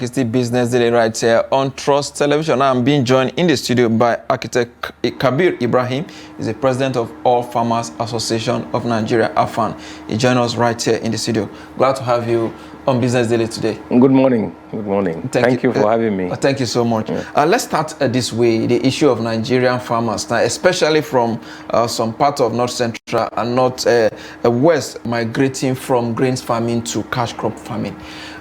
It's the Business Daily right here on Trust Television. I'm being joined in the studio by architect Kabir Ibrahim. He's the president of All Farmers Association of Nigeria, AFAN. He joined us right here in the studio. Glad to have you on Business Daily today. Good morning. Good morning. Thank you for having me. Thank you so much. Let's start this way, the issue of Nigerian farmers, now, especially from some part of North Central and North West, migrating from grains farming to cash crop farming.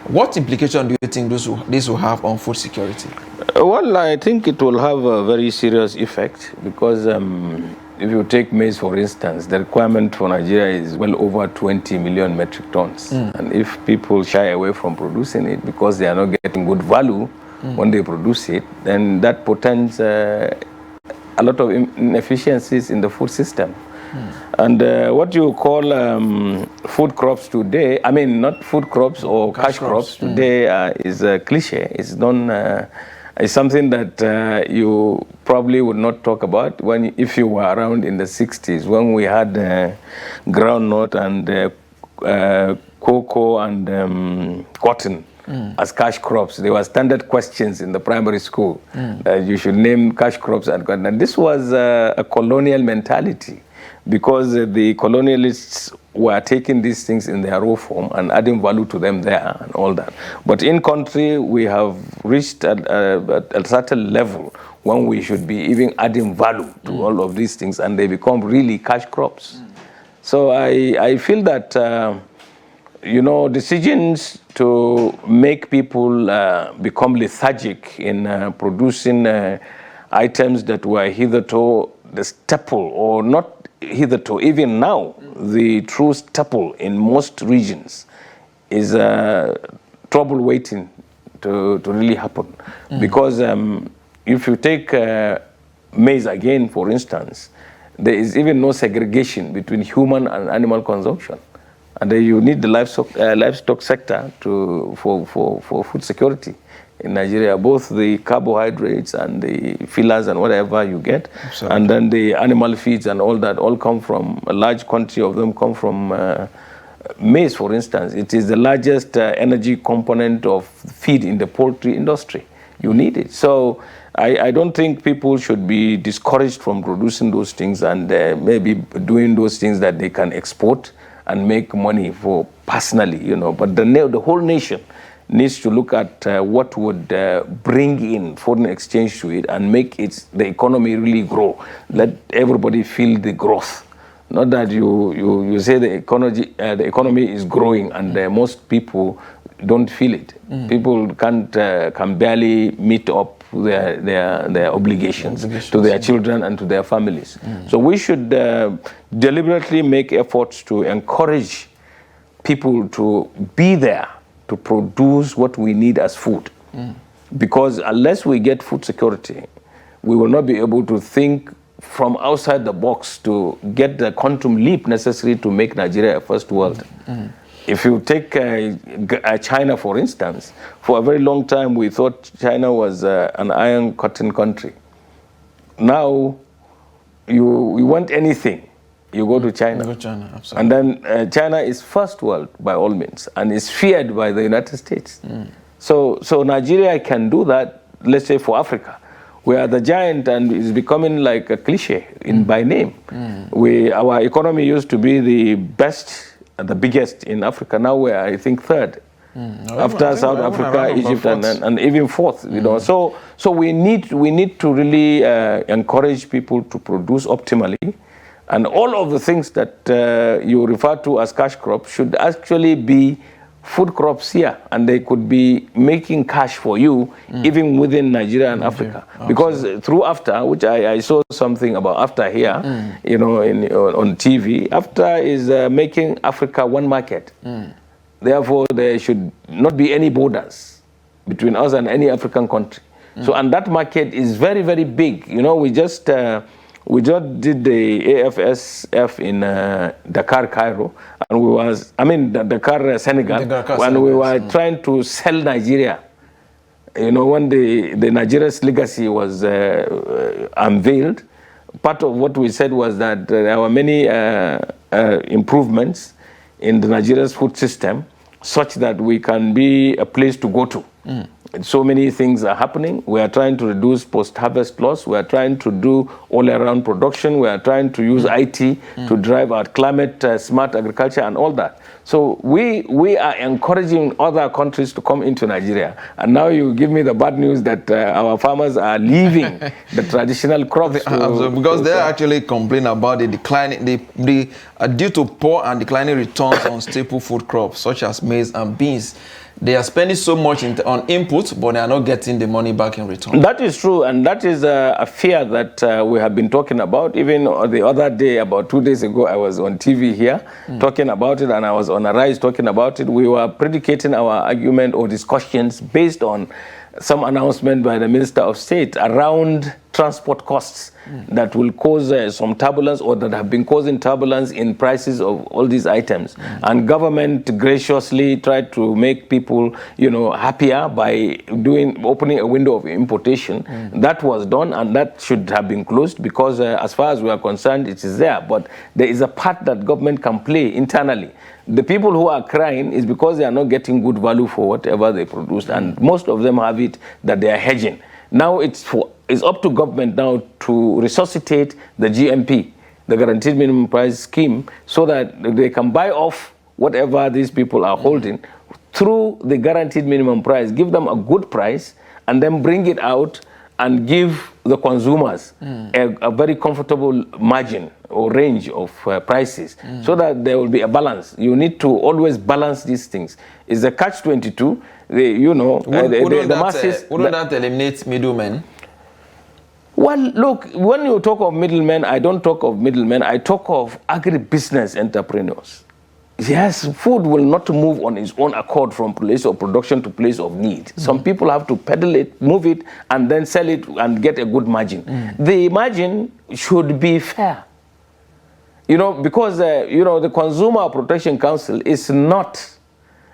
What implication do you think this will have on food security? Well, I think it will have a very serious effect because if you take maize, for instance, the requirement for Nigeria is well over 20 million metric tons. And if people shy away from producing it because they are not getting good value when they produce it, then that portends a lot of inefficiencies in the food system. And what you call food crops today, I mean, not food crops or cash crops today is a cliche. It's it's something that you probably would not talk about if you were around in the 60s when we had groundnut and cocoa and cotton as cash crops. There were standard questions in the primary school that you should name cash crops and cotton. And this was a colonial mentality, because the colonialists were taking these things in their raw form and adding value to them there and all that. But in country, we have reached a certain level when we should be even adding value to all of these things, and they become really cash crops. So I feel that, decisions to make people become lethargic in producing items that were hitherto the staple, or not hitherto, even now, the true staple in most regions, is trouble waiting to really happen. Because if you take maize again, for instance, there is even no segregation between human and animal consumption. And you need the livestock sector for food security in Nigeria, both the carbohydrates and the fillers and whatever you get. Absolutely. And then the animal feeds and all that all come from, a large quantity of them come from maize, for instance. It is the largest energy component of feed in the poultry industry. You need it. So I don't think people should be discouraged from producing those things and maybe doing those things that they can export and make money for personally, But the whole nation needs to look at what would bring in foreign exchange to it and make the economy really grow. Let everybody feel the growth. Not that you say the economy is growing and most people don't feel it. People can barely meet up their obligations to their children and to their families. So we should deliberately make efforts to encourage people to be there to produce what we need as food. Because unless we get food security, we will not be able to think from outside the box to get the quantum leap necessary to make Nigeria a first world. If you take China, for instance, for a very long time we thought China was an iron cotton country. Now, you want anything, you go to China. Absolutely. And then China is first world by all means and is feared by the United States. So Nigeria can do that, let's say for Africa. We are the giant and it's becoming like a cliche by name. Our economy used to be the best and the biggest in Africa. Now we are, I think, third. After South Africa, Egypt, and even fourth. So we need to really encourage people to produce optimally. And all of the things that you refer to as cash crops should actually be food crops here, and they could be making cash for you even within Nigeria and Africa. Because through AFTA, which I saw something about AFTA here, on TV, AFTA is making Africa one market. Therefore, there should not be any borders between us and any African country. So, and that market is very, very big. We just did the AFSF in Dakar, Cairo, and Dakar, Senegal, when we were trying to sell Nigeria. When the Nigeria's legacy was unveiled, part of what we said was that there were many improvements in the Nigeria's food system such that we can be a place to go to. So many things are happening. We are trying to reduce post-harvest loss. We are trying to do all-around production. We are trying to use IT to drive our climate smart agriculture and all that. So we are encouraging other countries to come into Nigeria. And now you give me the bad news that our farmers are leaving the traditional crops. Because they actually complain about the declining, due to poor and declining returns on staple food crops such as maize and beans. They are spending so much on input, but they are not getting the money back in return. That is true, and that is a fear that we have been talking about. Even the other day, about 2 days ago, I was on TV here talking about it, and I was on Arise talking about it. We were predicating our argument or discussions based on some announcement by the Minister of State around transport costs that will cause some turbulence, or that have been causing turbulence in prices of all these items. And government graciously tried to make people, happier by opening a window of importation. That was done, and that should have been closed, because as far as we are concerned, it is there. But there is a part that government can play internally. The people who are crying is because they are not getting good value for whatever they produce, and most of them have it that they are hedging. Now it's up to government now to resuscitate the GMP, the Guaranteed Minimum Price Scheme, so that they can buy off whatever these people are holding through the Guaranteed Minimum Price, give them a good price, and then bring it out and give the consumers a very comfortable margin or range of prices, so that there will be a balance. You need to always balance these things. It's a catch-22. Wouldn't that eliminate middlemen? Well, look, when you talk of middlemen, I don't talk of middlemen. I talk of agribusiness entrepreneurs. Yes, food will not move on its own accord from place of production to place of need. Some people have to peddle it, move it, and then sell it and get a good margin. The margin should be fair. Because, the Consumer Protection Council is not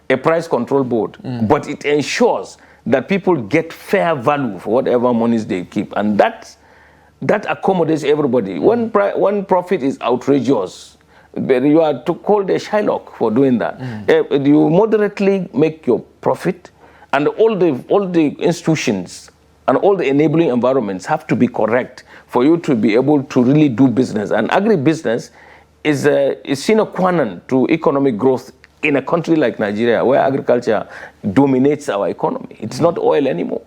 a price control board, but it ensures that people get fair value for whatever monies they keep. And that accommodates everybody. When profit is outrageous, you are called a Shylock for doing that. You moderately make your profit, and all the institutions and all the enabling environments have to be correct for you to be able to really do business. And agribusiness is sine qua non to economic growth in a country like Nigeria, where agriculture dominates our economy. It's not oil anymore.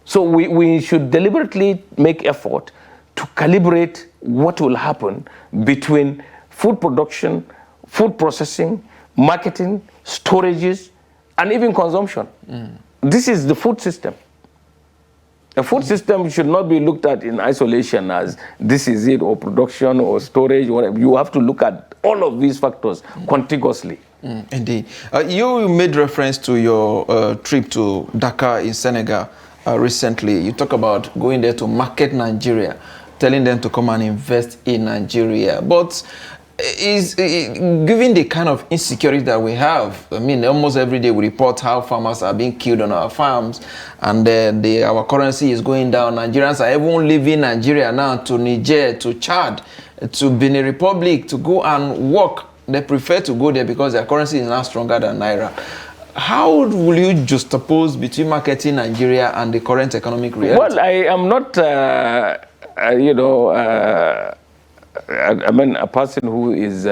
So we should deliberately make effort to calibrate what will happen between food production, food processing, marketing, storages, and even consumption. This is the food system. A food system should not be looked at in isolation as this is it, or production, or storage, whatever. You have to look at all of these factors contiguously. Indeed. You made reference to your trip to Dakar in Senegal recently. You talk about going there to market Nigeria, telling them to come and invest in Nigeria. But given the kind of insecurity that we have, almost every day we report how farmers are being killed on our farms, and our currency is going down. Nigerians are even leaving Nigeria now to Niger, to Chad, to Benin Republic to go and work. They prefer to go there because their currency is now stronger than Naira. How will you juxtapose between marketing Nigeria and the current economic reality? Well, I am not, a person who is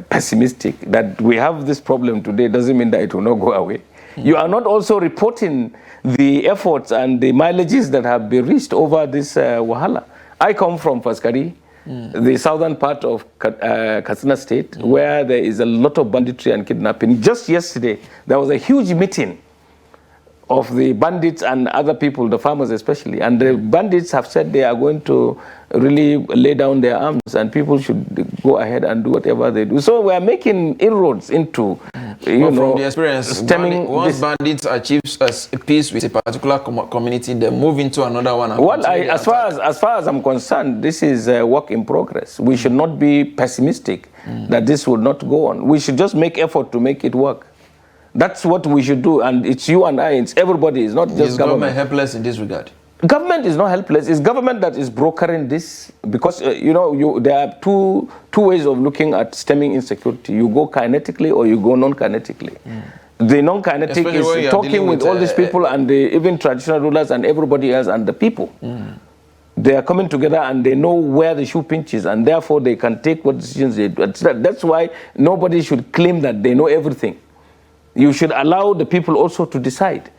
pessimistic. That we have this problem today doesn't mean that it will not go away. You are not also reporting the efforts and the mileages that have been reached over this wahala. I come from Faskari, the southern part of Katsina State, where there is a lot of banditry and kidnapping. Just yesterday, there was a huge meeting of the bandits and other people, the farmers especially. And the bandits have said they are going to really lay down their arms, and people should go ahead and do whatever they do. So we are making inroads into, from the experience, stemming once bandits achieve peace with a particular community, they move into another one. Well, as far as I'm concerned, this is a work in progress. We should not be pessimistic that this will not go on. We should just make effort to make it work. That's what we should do, and it's you and I, it's everybody, it's not just government. Is government helpless in this regard? Government is not helpless. It's government that is brokering this, because there are two ways of looking at stemming insecurity. You go kinetically or you go non-kinetically. the non-kinetic Especially is talking with all these people and even traditional rulers and everybody else and the people. They are coming together and they know where the shoe pinches, and therefore they can take what decisions they do. That's why nobody should claim that they know everything. You should allow the people also to decide.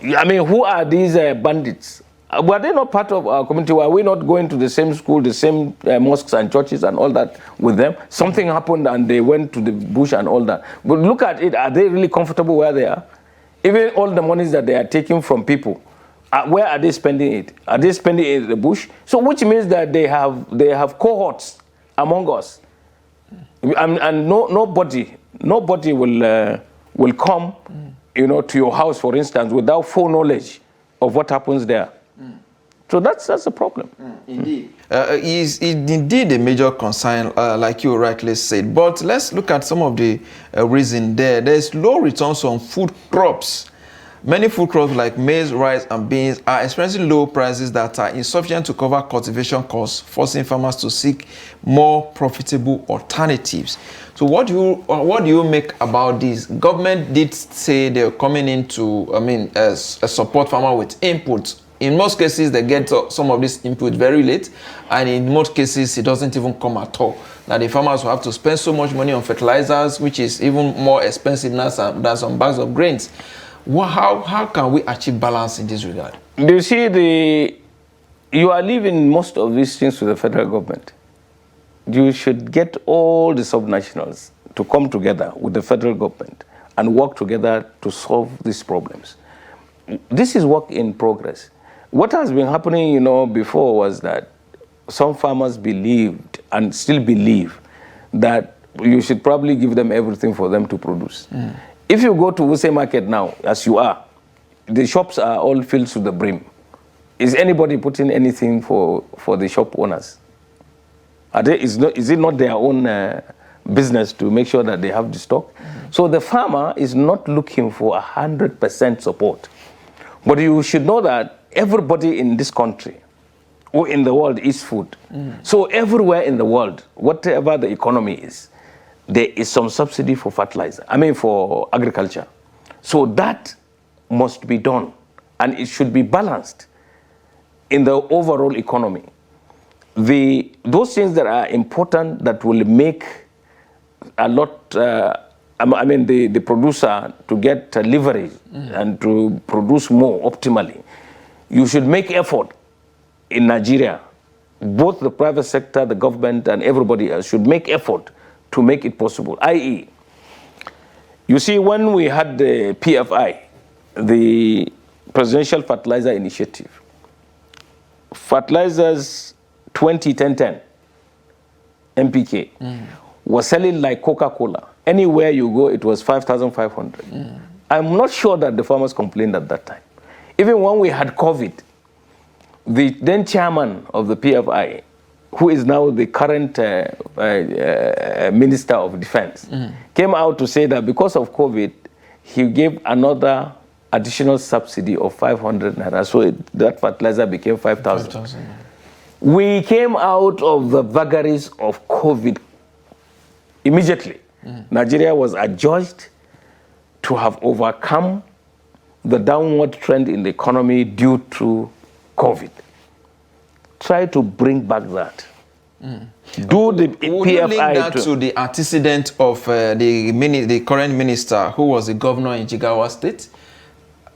I mean, who are these bandits? Were they not part of our community? Were we not going to the same school, the same mosques and churches and all that with them? Something happened and they went to the bush and all that. But look at it, are they really comfortable where they are? Even all the monies that they are taking from people, where are they spending it? Are they spending it in the bush? So which means that they have cohorts among us. And nobody will come, to your house, for instance, without full knowledge of what happens there. So that's a problem. Indeed. It's indeed a major concern, like you rightly said. But let's look at some of the reason there. There's low returns on food crops. Many food crops like maize, rice, and beans are experiencing low prices that are insufficient to cover cultivation costs, forcing farmers to seek more profitable alternatives. So what do you make about this? Government did say they're coming in to, support farmer with inputs. In most cases, they get some of this input very late, and in most cases, it doesn't even come at all. Now, the farmers will have to spend so much money on fertilizers, which is even more expensive than some bags of grains. How can we achieve balance in this regard? Do you see you are leaving most of these things to the federal government. You should get all the subnationals to come together with the federal government and work together to solve these problems. This is work in progress. What has been happening, before was that some farmers believed and still believe that you should probably give them everything for them to produce. If you go to Wuse Market now, as you are, the shops are all filled to the brim. Is anybody putting anything for the shop owners? Is it not their own business to make sure that they have the stock? So the farmer is not looking for 100% support. But you should know that everybody in this country or in the world eats food. So everywhere in the world, whatever the economy is, there is some subsidy for fertilizer, for agriculture. So that must be done, and it should be balanced in the overall economy. Those things that are important that will make a lot, the producer to get leverage and to produce more optimally, you should make effort in Nigeria. Both the private sector, the government, and everybody else should make effort to make it possible, i.e., you see, when we had the PFI, the Presidential Fertilizer Initiative, fertilizers 2010 MPK was selling like Coca-Cola. Anywhere you go, it was 5,500. I'm not sure that the farmers complained at that time. Even when we had COVID, the then chairman of the PFI, who is now the current Minister of Defense, came out to say that because of COVID, he gave another additional subsidy of 500 naira. So that fertilizer became 5,000. We came out of the vagaries of COVID immediately. Nigeria was adjudged to have overcome the downward trend in the economy due to COVID. Try to bring back that. Do the PFI. Would you link that to the antecedent of the current minister, who was the governor in Jigawa State?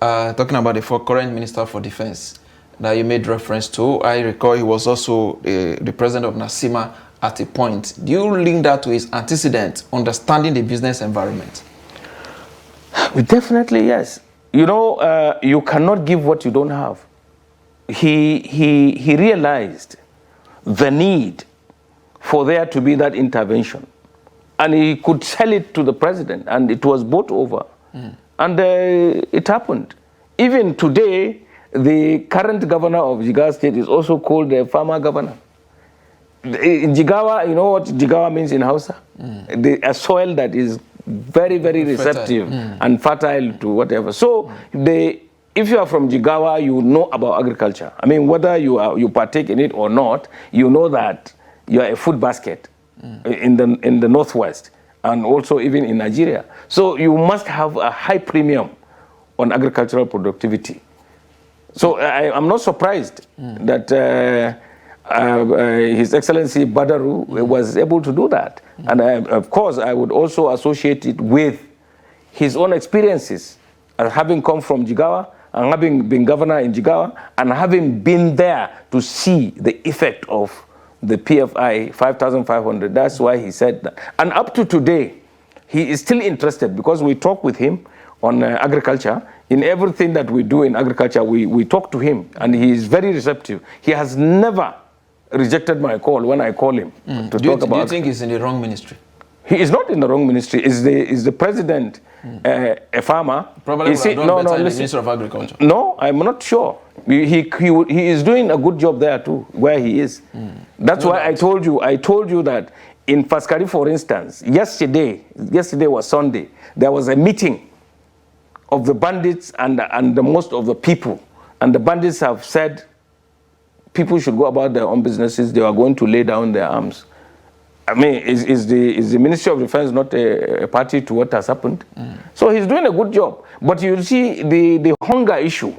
Talking about the current minister for defense that you made reference to. I recall he was also the president of NASIMA at a point. Do you link that to his antecedent, understanding the business environment? Definitely, yes. You cannot give what you don't have. He realized the need for there to be that intervention. And he could sell it to the president, and it was bought over. And it happened. Even today, the current governor of Jigawa State is also called the farmer governor. In Jigawa, you know what Jigawa means in Hausa? A soil that is very, very receptive and fertile to whatever. So if you are from Jigawa, you know about agriculture. Whether you partake in it or not, you know that you are a food basket in the Northwest. and also even in Nigeria. So you must have a high premium on agricultural productivity. So I'm not surprised that His Excellency Badaru was able to do that. And of course, I would also associate it with his own experiences, having come from Jigawa and having been governor in Jigawa and having been there to see the effect of the PFI 5,500. That's why he said that. And up to today, he is still interested because we talk with him on agriculture. In everything that we do in agriculture, we talk to him and he is very receptive. He has never rejected my call when I call him to talk about. Do you think he's in the wrong ministry? He is not in the wrong ministry. Is the president a farmer? Probably would have done better in the Minister of Agriculture. No, I'm not sure. He is doing a good job there too, where he is. That's why I told you that in Faskari, for instance, yesterday was Sunday, there was a meeting of the bandits and the most of the people. And the bandits have said people should go about their own businesses. They are going to lay down their arms. I mean, is the Ministry of Defense not a party to what has happened? So he's doing a good job. But you see, the hunger issue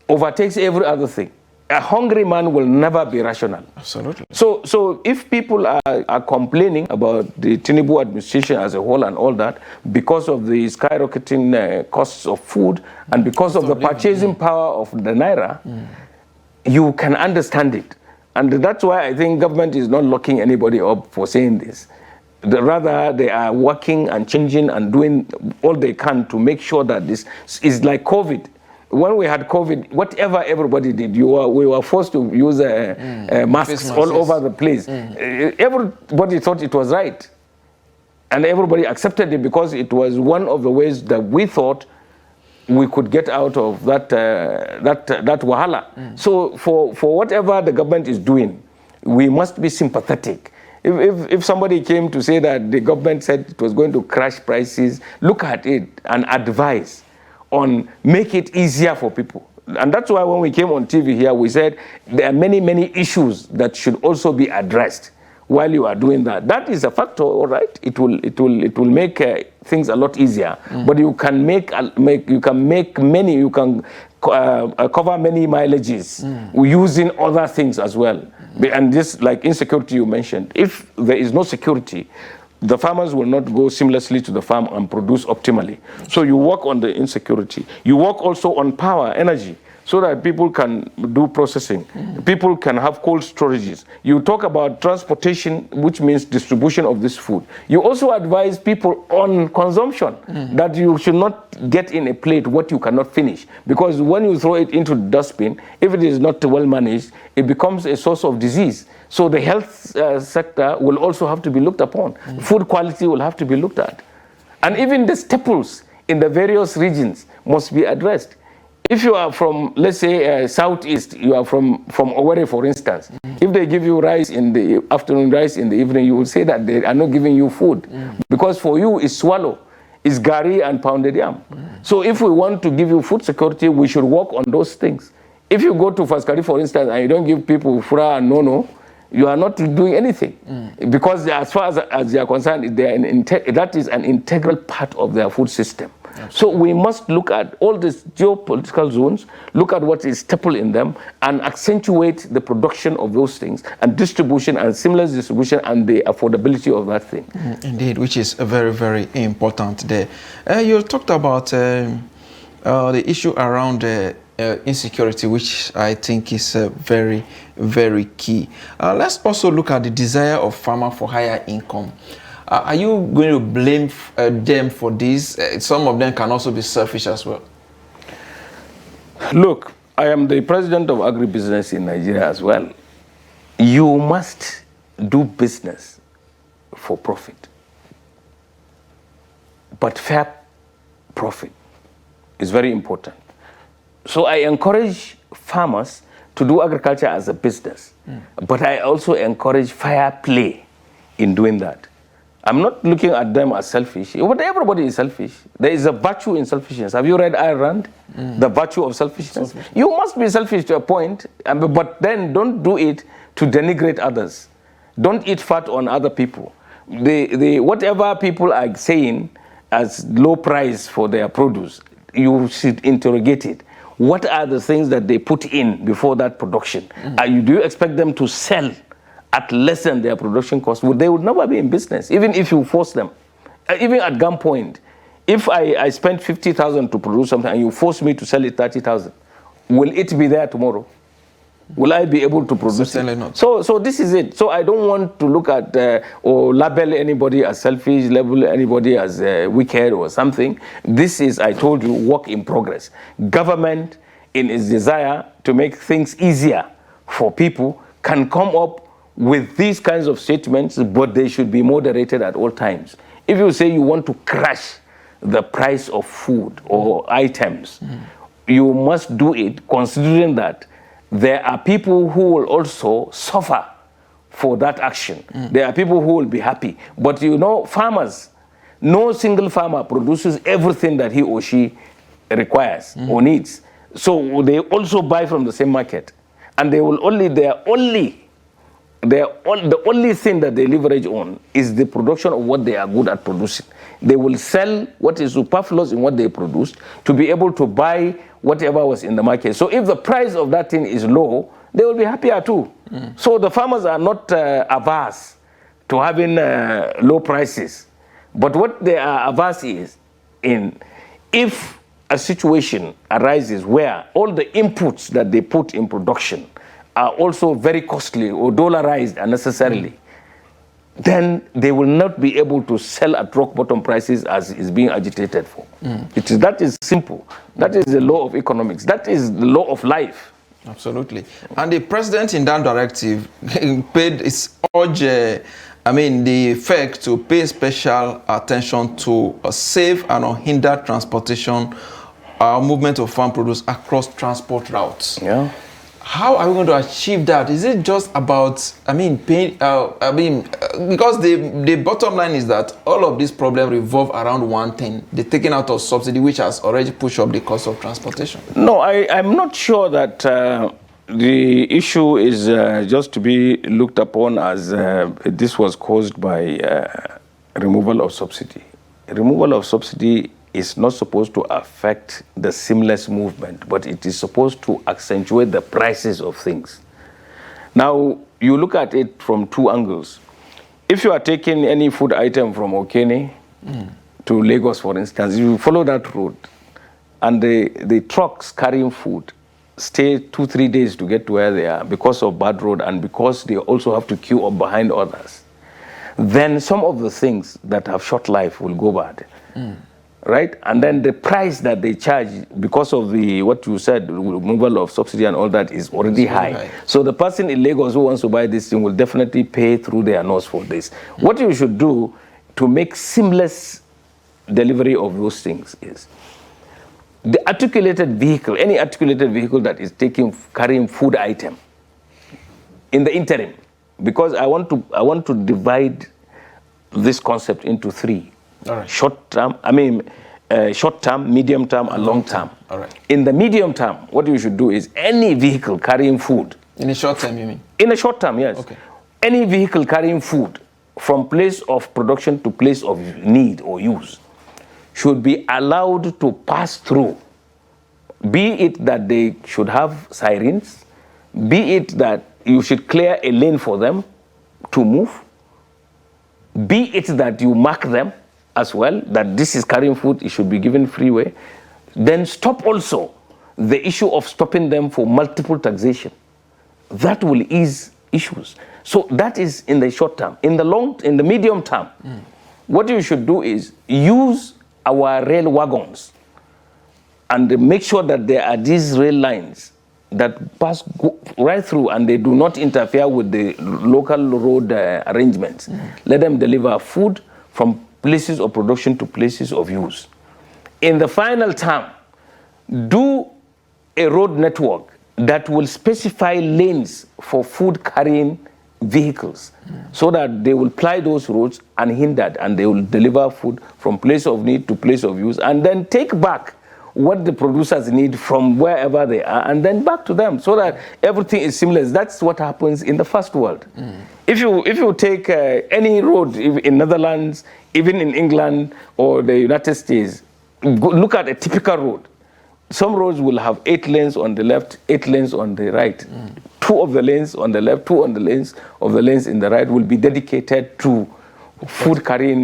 overtakes every other thing. A hungry man will never be rational. Absolutely. So if people are complaining about the Tinubu administration as a whole and all that, because of the skyrocketing costs of food and because of the purchasing power of the Naira, you can understand it. And that's why I think government is not locking anybody up for saying this. Rather, they are working and changing and doing all they can to make sure that this is like COVID. When we had COVID, whatever everybody did, we were forced to use masks all over the place. Everybody thought it was right. And everybody accepted it because it was one of the ways that we thought we could get out of that wahala. So for whatever the government is doing, we must be sympathetic. If somebody came to say that the government said it was going to crash prices, look at it and advise on make it easier for people. And that's why when we came on TV here, we said there are many, many issues that should also be addressed while you are doing that. That is a factor, all right. It will make things a lot easier. But you can cover many mileages using other things as well. And this, like insecurity you mentioned, if there is no security, the farmers will not go seamlessly to the farm and produce optimally. So you work on the insecurity. You work also on power, energy, so that people can do processing. People can have cold storages. You talk about transportation, which means distribution of this food. You also advise people on consumption, that you should not get in a plate what you cannot finish. Because when you throw it into the dustbin, if it is not well managed, it becomes a source of disease. So the health sector will also have to be looked upon. Food quality will have to be looked at. And even the staples in the various regions must be addressed. If you are from, let's say, southeast, you are from Owerri, for instance. If they give you rice in the afternoon, rice in the evening, you will say that they are not giving you food. Because for you, it's swallow, it's gari and pounded yam. So if we want to give you food security, we should work on those things. If you go to Faskari, for instance, and you don't give people fura and nono, you are not doing anything. Because as far as they are concerned, that is an integral part of their food system. So we must look at all these geopolitical zones, look at what is staple in them, and accentuate the production of those things, and distribution and seamless distribution and the affordability of that thing. Indeed, which is very, very important there. You talked about the issue around insecurity, which I think is very, very key. Let's also look at the desire of farmer for higher income. Are you going to blame them for this? Some of them can also be selfish as well. Look, I am the president of agribusiness in Nigeria as well. You must do business for profit. But fair profit is very important. So I encourage farmers to do agriculture as a business. But I also encourage fair play in doing that. I'm not looking at them as selfish, but everybody is selfish. There is a virtue in selfishness. Have you read Ayn Rand? The virtue of selfishness? You must be selfish to a point, but then don't do it to denigrate others. Don't eat fat on other people. whatever people are saying as low price for their produce, you should interrogate it. What are the things that they put in before that production? Do you expect them to sell at less than their production cost? They would never be in business, even if you force them. Even at gunpoint, if I spent 50,000 to produce something and you force me to sell it 30,000, will it be there tomorrow? Will I be able to produce Certainly it? not. So this is it. So I don't want to look at or label anybody as selfish, label anybody as wicked or something. This is, I told you, work in progress. Government, in its desire to make things easier for people, can come up with these kinds of statements, but they should be moderated at all times. If you say you want to crash the price of food or items, you must do it considering that there are people who will also suffer for that action. There are people who will be happy. But you know, farmers, no single farmer produces everything that he or she requires or needs. So they also buy from the same market. And they will the only thing that they leverage on is the production of what they are good at producing. They will sell what is superfluous in what they produced to be able to buy whatever was in the market. So if the price of that thing is low, they will be happier too. So the farmers are not averse to having low prices. But what they are averse is if a situation arises where all the inputs that they put in production are also very costly or dollarized unnecessarily, then they will not be able to sell at rock bottom prices as is being agitated for. That is simple. That is the law of economics. That is the law of life. Absolutely. And the president in that directive paid his urge, the effect to pay special attention to safe and unhindered transportation, movement of farm produce across transport routes. Yeah. How are we going to achieve that? Is it just about, paying, because the bottom line is that all of these problems revolve around one thing, the taking out of subsidy, which has already pushed up the cost of transportation. No, I'm not sure that the issue is just to be looked upon as this was caused by removal of subsidy. Removal of subsidy is not supposed to affect the seamless movement, but it is supposed to accentuate the prices of things. Now, you look at it from two angles. If you are taking any food item from Okene to Lagos, for instance, you follow that road, and the trucks carrying food stay 2-3 days to get to where they are because of bad road and because they also have to queue up behind others, then some of the things that have short life will go bad. Right? And then the price that they charge because of what you said, removal of subsidy and all that is already high. So the person in Lagos who wants to buy this thing will definitely pay through their nose for this. What you should do to make seamless delivery of those things is the articulated vehicle, any articulated vehicle that is carrying food item in the interim, because I want to divide this concept into three. All right. Short term, medium term, and long term. All right. In the medium term, what you should do is any vehicle carrying food. In the short term, you mean? In the short term, yes. Okay. Any vehicle carrying food from place of production to place of need or use should be allowed to pass through. Be it that they should have sirens, be it that you should clear a lane for them to move, be it that you mark them as well, that this is carrying food, it should be given freeway. Then stop also the issue of stopping them for multiple taxation. That will ease issues. So that is in the short term. In the medium term, what you should do is use our rail wagons and make sure that there are these rail lines that pass right through and they do not interfere with the local road arrangements. Let them deliver food from places of production to places of use. In the final term, do a road network that will specify lanes for food carrying vehicles so that they will ply those roads unhindered and they will deliver food from place of need to place of use and then take back what the producers need from wherever they are and then back to them so that everything is seamless. That's what happens in the first world. If you take any road in Netherlands, even in England or the United States, look at a typical road. Some roads will have 8 lanes on the left, 8 lanes on the right. 2 of the lanes on the left, 2 on the lanes of the lanes in the right will be dedicated to food carrying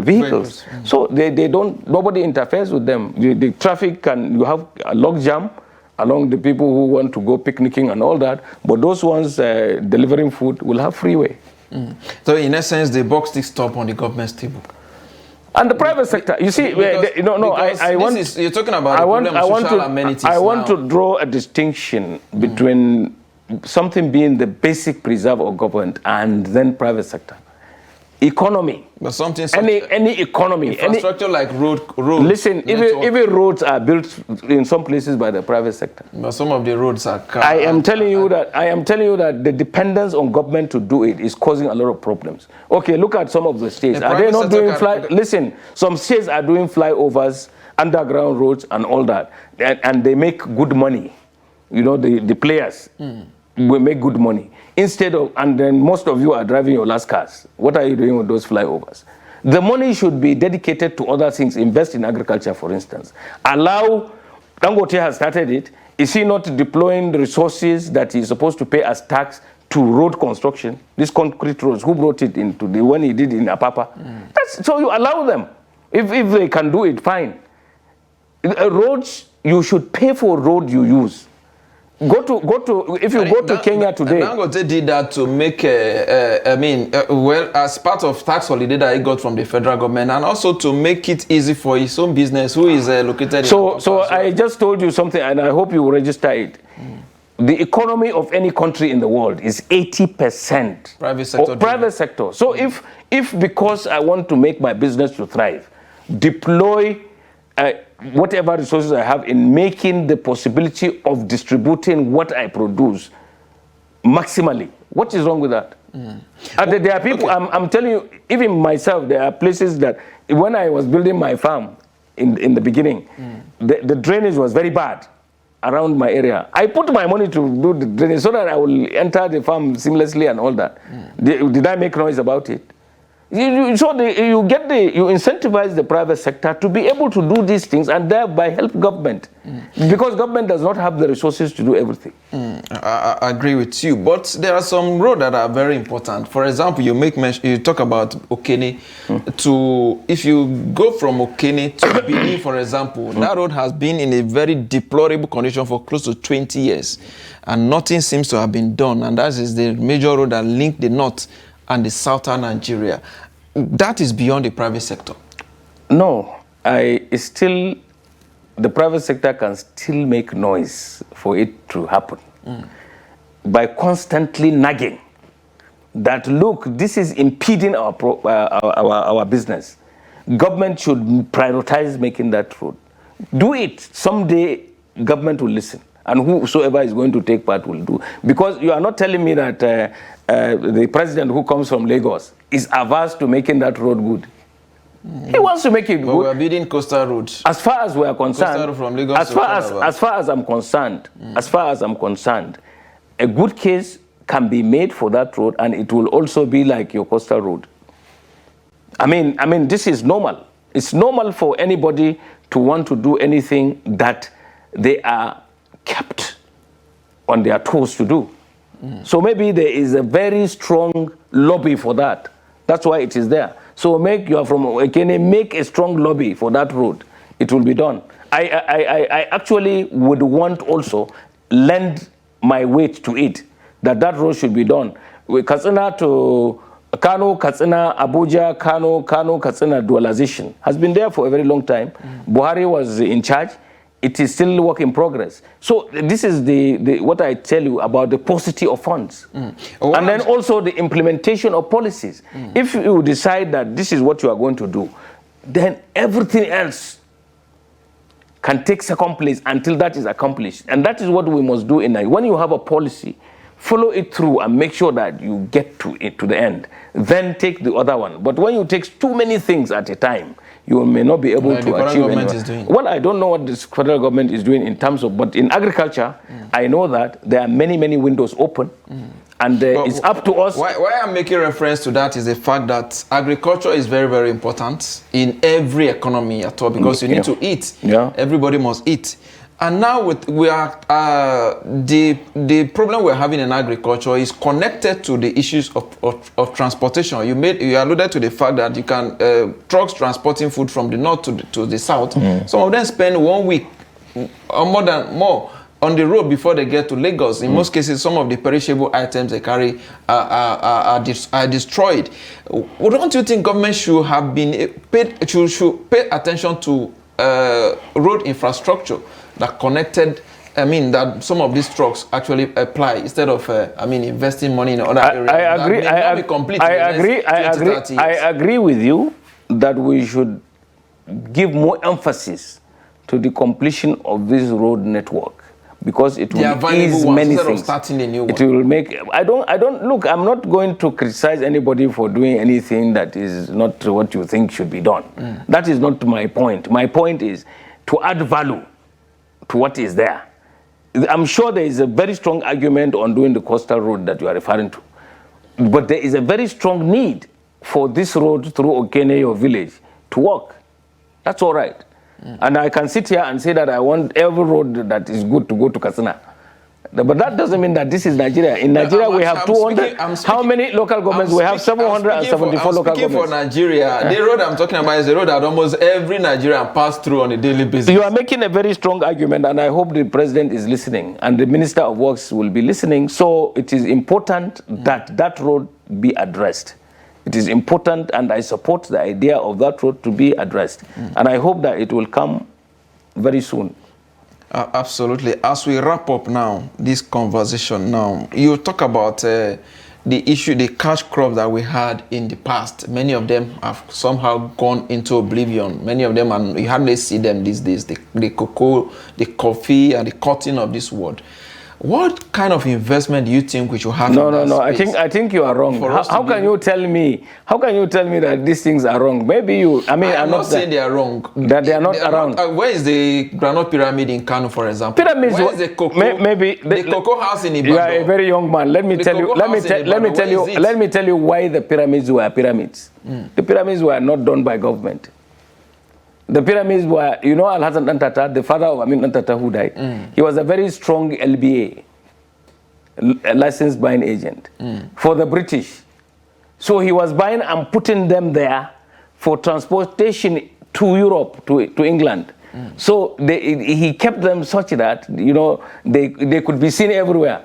vehicles. So they don't, nobody interferes with them. The traffic you have a log jam along the people who want to go picnicking and all that, but those ones delivering food will have freeway. So in essence, the buck still stop on the government's table. And the private sector, you see, I want. You're talking about social amenities. I want to draw a distinction between something being the basic preserve of government and then private sector. Economy. But something any economy. Infrastructure like road. Listen, even roads are built in some places by the private sector. But some of the roads are. I am telling you that the dependence on government to do it is causing a lot of problems. Okay, look at some of the states. Are they not doing Listen, some states are doing flyovers, underground roads, and all that, and they make good money. You know, the players will make good money. Instead of, and then most of you are driving your last cars. What are you doing with those flyovers? The money should be dedicated to other things. Invest in agriculture, for instance. Allow, Dangote has started it. Is he not deploying the resources that he's supposed to pay as tax to road construction? These concrete roads, who brought it into the one he did in Apapa? So you allow them. If they can do it, fine. Roads, you should pay for road you use. If you go to Kenya today. Dangote did that to make, as part of tax holiday that he got from the federal government, and also to make it easy for his own business, who is located in. So I just told you something, and I hope you will register it. The economy of any country in the world is 80% private sector. So if because I want to make my business to thrive, deploy whatever resources I have in making the possibility of distributing what I produce maximally. What is wrong with that? There are people, I'm telling you, even myself, there are places that when I was building my farm in the beginning, the drainage was very bad around my area. I put my money to do the drainage so that I will enter the farm seamlessly and all that. Did I make noise about it? You incentivize the private sector to be able to do these things and thereby help government, because government does not have the resources to do everything. I agree with you, but there are some roads that are very important. For example, you talk about Okene if you go from Okene to Benin, for example, that road has been in a very deplorable condition for close to 20 years, and nothing seems to have been done. And that is the major road that links the north and the southern Nigeria. That is beyond the private sector. No, the private sector can still make noise for it to happen by constantly nagging that, look, this is impeding our business. Government should prioritize making that road. Do it. Someday, government will listen. And whosoever is going to take part will do. Because you are not telling me that the president who comes from Lagos is averse to making that road good. He wants to make it good. We are building coastal roads. As far as we are concerned, from Lagos as far as I'm concerned, a good case can be made for that road, and it will also be like your coastal road. I mean, this is normal. It's normal for anybody to want to do anything that they are kept on their toes to do. So maybe there is a very strong lobby for that. That's why it is there. So you are from Okene, make a strong lobby for that road. It will be done. I actually would want also lend my weight to it, that road should be done. Katsina to Kano, Katsina, Abuja, Kano, Katsina dualization has been there for a very long time. Buhari was in charge. It is still work in progress. So this is what I tell you about the paucity of funds. And then also the implementation of policies. If you decide that this is what you are going to do, then everything else can take second place until that is accomplished. And that is what we must do in Nigeria. When you have a policy, follow it through and make sure that you get to the end. Then take the other one. But when you take too many things at a time, you may not be able to achieve anything. Well, I don't know what this federal government is doing in terms of, but in agriculture, I know that there are many, many windows open. And it's up to us. Why I'm making reference to that is the fact that agriculture is very, very important in every economy at all, because you need to eat. Yeah. Everybody must eat. And now the problem we're having in agriculture is connected to the issues of transportation. You alluded to the fact that you can trucks transporting food from the north to the south. Some of them spend 1 week or more on the road before they get to Lagos. In most cases, some of the perishable items they carry are destroyed. Well, don't you think government should have been should pay attention to road infrastructure that connected? That some of these trucks actually apply instead of investing money in other areas. I agree with you that we should give more emphasis to the completion of this road network, because it will ease many things. Starting a new one. It will make. I don't look. I'm not going to criticize anybody for doing anything that is not what you think should be done. That is not my point. My point is to add value to what is there. I'm sure there is a very strong argument on doing the coastal road that you are referring to, but there is a very strong need for this road through Okene, your village, to work. That's all right. And I can sit here and say that I want every road that is good to go to Katsina. But that doesn't mean that this is Nigeria. In Nigeria, we have 200. How many local governments? We have 774 local governments. For Nigeria, the road I'm talking about is a road that almost every Nigerian passes through on a daily basis. You are making a very strong argument, and I hope the president is listening, and the Minister of Works will be listening. So it is important that that road be addressed. It is important, and I support the idea of that road to be addressed. And I hope that it will come very soon. Absolutely. As we wrap up now, this conversation now, you talk about the issue, the cash crops that we had in the past. Many of them have somehow gone into oblivion. Many of them, and you hardly see them these days, the cocoa, the coffee, and the cotton of this world. What kind of investment do you think we should have? No. I think you are wrong. How can you tell me? How can you tell me that these things are wrong? Maybe you. I'm not saying they are wrong. That they are not around. Where is the granite pyramid in Kano, for example? Pyramids. Where is the cocoa? Maybe the cocoa house in Ibadan. You are a very young man. Let me tell you. Let me tell you why the pyramids were pyramids. The pyramids were not done by government. The pyramids were, Al-Hassan Antata, the father of Amin Antata who died, he was a very strong LBA, a licensed buying agent, for the British. So he was buying and putting them there for transportation to Europe, to England. So he kept them such that, they could be seen everywhere.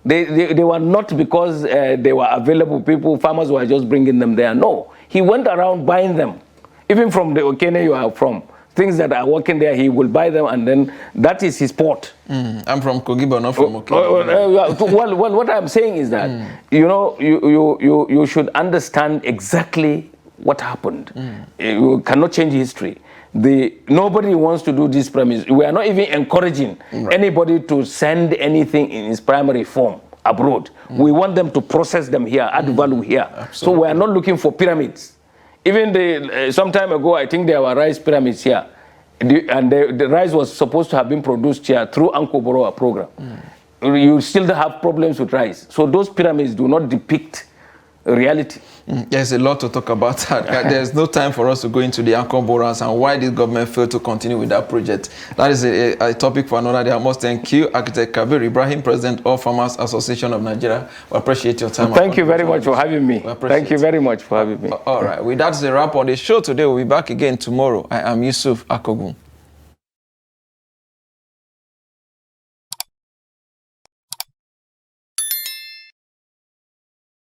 They were not because they were available people, farmers were just bringing them there. No, he went around buying them. Even from the Okene you are from, things that are working there, he will buy them, and then that is his port. I'm from Kogi, but not from Okene. Well, what I'm saying is that, you should understand exactly what happened. You cannot change history. Nobody wants to do this premise. We are not even encouraging anybody to send anything in its primary form abroad. We want them to process them here, add value here. Absolutely. So we are not looking for pyramids. Even some time ago, I think there were rice pyramids here. And the rice was supposed to have been produced here through Anko Boroa program. You still have problems with rice. So those pyramids do not depict reality. There's a lot to talk about that. There's no time for us to go into the Anko Boras and why this government failed to continue with that project. That is a topic for another day. I must thank you, Architect Kabir Ibrahim, President of Farmers Association of Nigeria. We appreciate your time. Thank you very much for having me. Thank you very much for having me. All right. Well, that's a wrap on the show today. We'll be back again tomorrow. I am Yusuf Akogu.